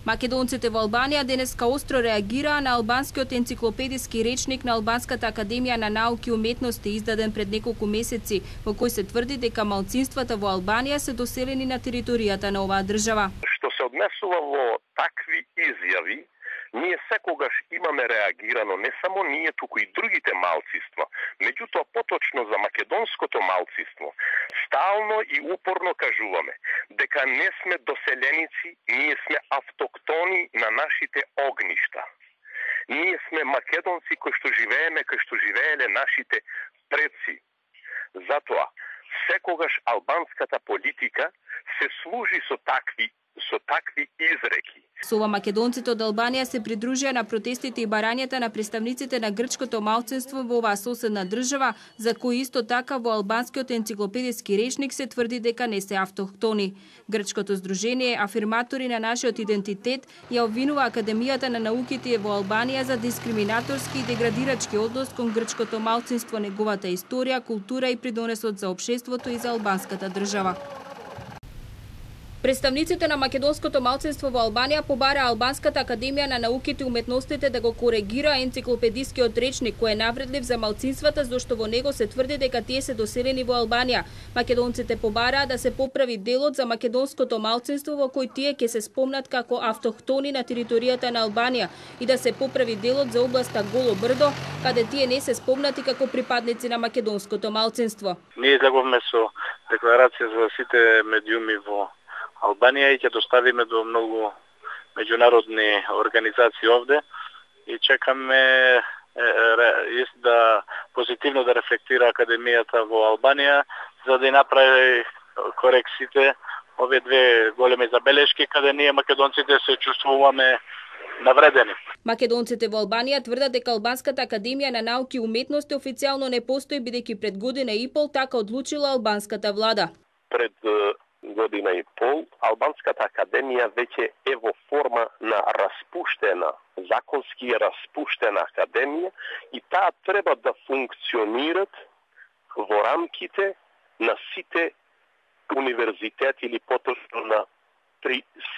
Македонците во Албанија денеска остро реагираа на албанскиот енциклопедиски речник на Албанската академија на науки и уметности, издаден пред неколку месеци, во кој се тврди дека малцинствата во Албанија се доселени на територијата на оваа држава. Што се однесува во такви изјави, ние секогаш имаме реагирано, не само ние, туку и другите малцинства. Меѓутоа, поточно за македонското малцинство, стално и упорно кажуваме дека не сме доселеници, ние сме автоктони на нашите огништа. Ние сме македонци кои што живееме, кои што живееле нашите предци. Затоа, секогаш албанската политика се служи со такви изреки. Со ова македонците од Албанија се придружија на протестите и барањата на представниците на грчкото малцинство во оваа соседна држава, за кои исто така во албанскиот енциклопедиски речник се тврди дека не се автохтони. Грчкото здружение Афирматори на нашиот идентитет ја обвинува Академијата на науките во Албанија за дискриминаторски и деградирачки однос кон грчкото малцинство, неговата историја, култура и придонесот за општеството и за албанската држава. Представниците на македонското малцинство во Албанија побараа Албанската академија на науките и уметностите да го коригира енциклопедискиот речник кој е навредлив за малцинствата, зашто во него се тврди дека тие се доселени во Албанија. Македонците побараа да се поправи делот за македонското малцинство во кој тие ќе се спомнат како автохтони на територијата на Албанија и да се поправи делот за областа Голо Брдо, каде тие не се спомнати како припадници на македонското малцинство. Ние излегувме со декларација за сите медиуми во Албанија и ќе доставиме до многу меѓународни организации овде и чекаме да позитивно да рефлектира Академијата во Албанија за да направи корекциите овие две големи забелешки каде ние македонците се чувствуваме навредени. Македонците во Албанија тврдат дека Албанската академија на науки и уметности официјално не постои бидејќи пред година и пол така одлучила албанската влада. Пред година и пол, Албанската академија веќе е во форма на распуштена, законски распуштена академија и таа треба да функционират во рамките на сите универзитети или поточно на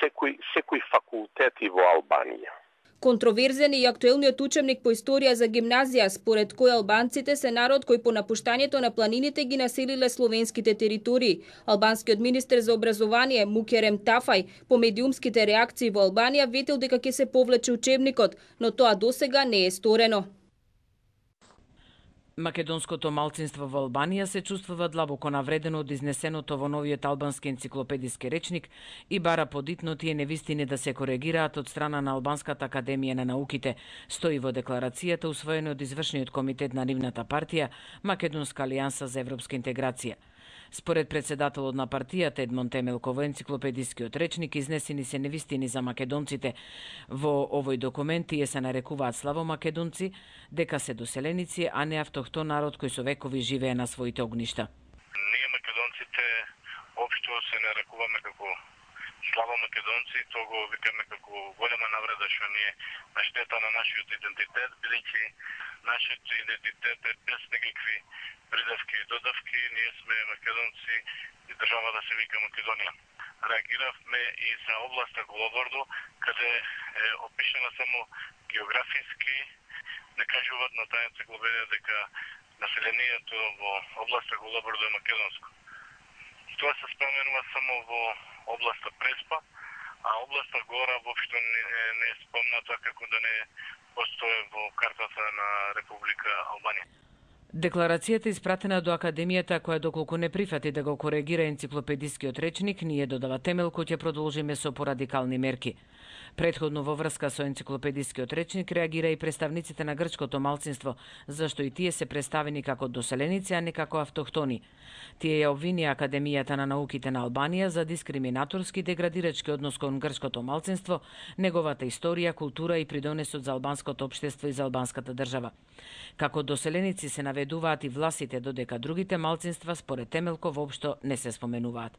секој факултети во Албанија. Контроверзен и актуелниот учебник по историја за гимназија, според кој албанците се народ кој по напуштањето на планините ги населиле словенските територии. Албанскиот министер за образование Мукерем Тафај по медиумските реакции во Албанија ветил дека ќе се повлече учебникот, но тоа досега не е сторено. Македонското малцинство во Албанија се чувствува длабоко навредено од изнесеното во новиот албански енциклопедиски речник и бара подитно тие невистини да се коригираат од страна на Албанската академија на науките, стои во декларацијата усвоена од извршниот комитет на нивната партија Македонска алијанса за европска интеграција. Според председателот на партијата Едмон Темелко, во енциклопедискиот речник изнесени се невистини за македонците. Во овој документ тие се нарекуваат славомакедонци, дека се доселеници, а не автохтон народ кој со векови живее на своите огништа. Ние македонците општо се нарекуваме како славомакедонци, то го викаме како голема навреда што ние на штета на нашиот идентитет, бидејќи нашиот идентитет е без никакви придавки и додавки, ние сме македонци и држава да се вика Македонија. Реагиравме и за областа Голобордо, каде е опишена само географиски, не кажуваат на таа енциклопедија дека населението во областа Голобордо е македонско. Тоа се споменува само во областа Преспа, а областа Гора воопшто не е спомната како да не постои во картата на Република Албанија. Декларацијата испратена до Академијата, која доколку не прифати да го коригира енциклопедискиот речник, ние додава Темелко ќе продолжиме со порадикални мерки. Претходно во врска со енциклопедискиот речник реагира и представниците на грчкото малцинство, зашто и тие се представени како доселеници, а не како автохтони. Тие ја обвинија Академијата на науките на Албанија за дискриминаторски деградирачки однос кон грчкото малцинство, неговата историја, култура и придонесот за албанското општество и за албанската држава. Како доселеници се наведуваат и власите, додека другите малцинства според Темелко воопшто не се споменуваат.